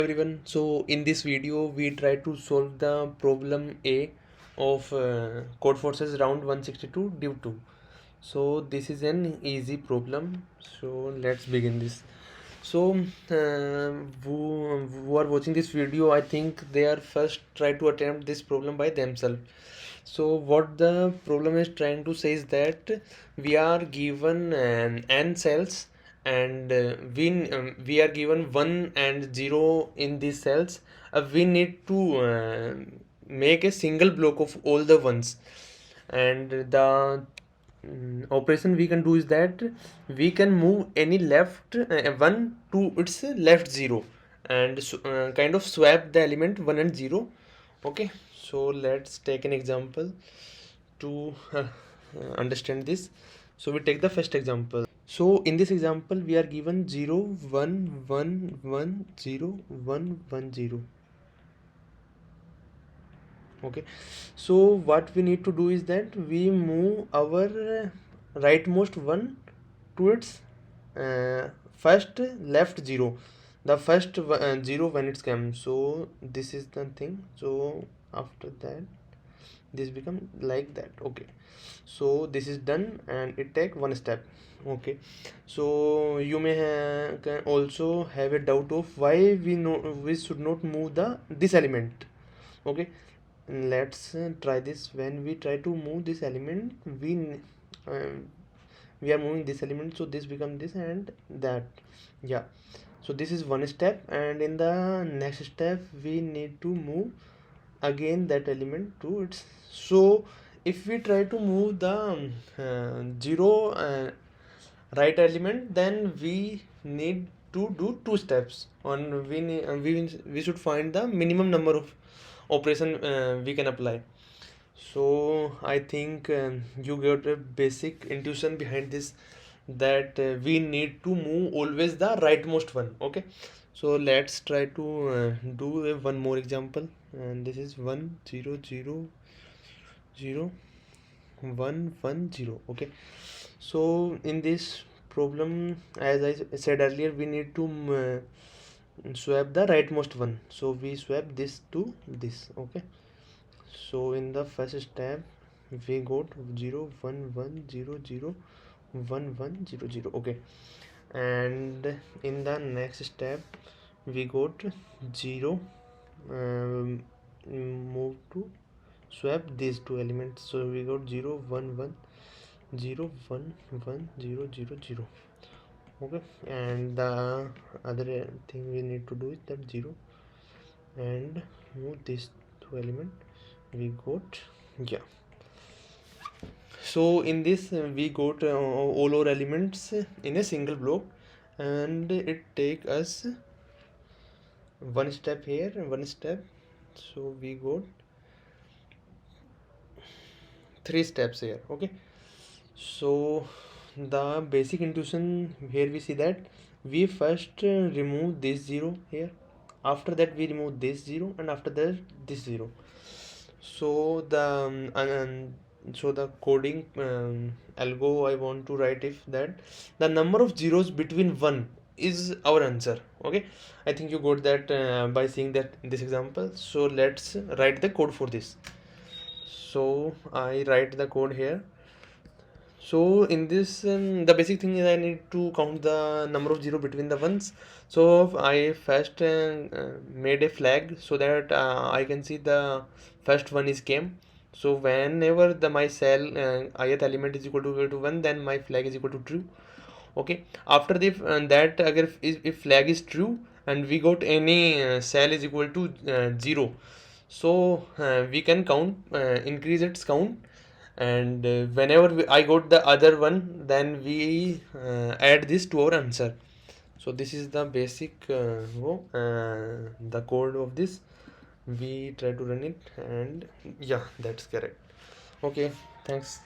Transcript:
Everyone, so in this video we try to solve the problem A of Codeforces round 162 div 2. So this is an easy problem, so let's begin this. So who are watching this video, I think they are first try to attempt this problem by themselves. So what the problem is trying to say is that we are given n cells, and we are given 1 and 0 in these cells. We need to make a single block of all the ones, and the operation we can do is that we can move any left 1 to its left 0, and kind of swap the element 1 and 0. Okay, so let's take an example to understand this. So we take the first example. So in this example we are given 0 1 1 1 0 1 1 0. Okay, so what we need to do is that we move our rightmost one to its first left 0, the first 0 when it's come. So this is the thing. So after that this become like that. Okay, so this is done and it take one step. Okay, so you may can also have a doubt of why we should not move this element. Okay, let's try this. When we try to move this element, we are moving this element, so this becomes this and that. Yeah, so this is one step, and in the next step we need to move again that element to its. So if we try to move the 0 right element, then we need to do two steps on. We should find the minimum number of operation we can apply. So I think you got a basic intuition behind this, that we need to move always the rightmost one. Okay, so let's try to do one more example, and this is 1 0 0 0 1 1 0. Okay, so in this problem, as I said earlier, we need to swap the rightmost one, so we swap this to this. Okay, so in the first step we got 0 1 1 0 0 1 1 0 0. Okay, and in the next step we got 0, move to swap these two elements, so we got 0 1 1 0 1 1 0 0 0. Okay, and the other thing we need to do is that 0 and move these two element we got. Yeah, so in this we got all our elements in a single block, and it take us one step here and one step, so we got three steps here. Okay, so the basic intuition here, we see that we first remove this 0 here, after that we remove this 0, and after that this 0. So the coding algo I want to write if that the number of zeros between 1 is our answer. Okay, I think you got that by seeing that in this example. So let's write the code for this. So I write the code here. So in this the basic thing is I need to count the number of 0 between the ones. So I first made a flag so that I can see the first one is came. So whenever my cell ith element is equal to 1, then my flag is equal to true. Okay, after the that if flag is true and we got any cell is equal to 0, so we can count, increase its count, and whenever I got the other one, then we add this to our answer. So this is the basic the code of this. We try to run it, and yeah, that's correct. Okay, thanks.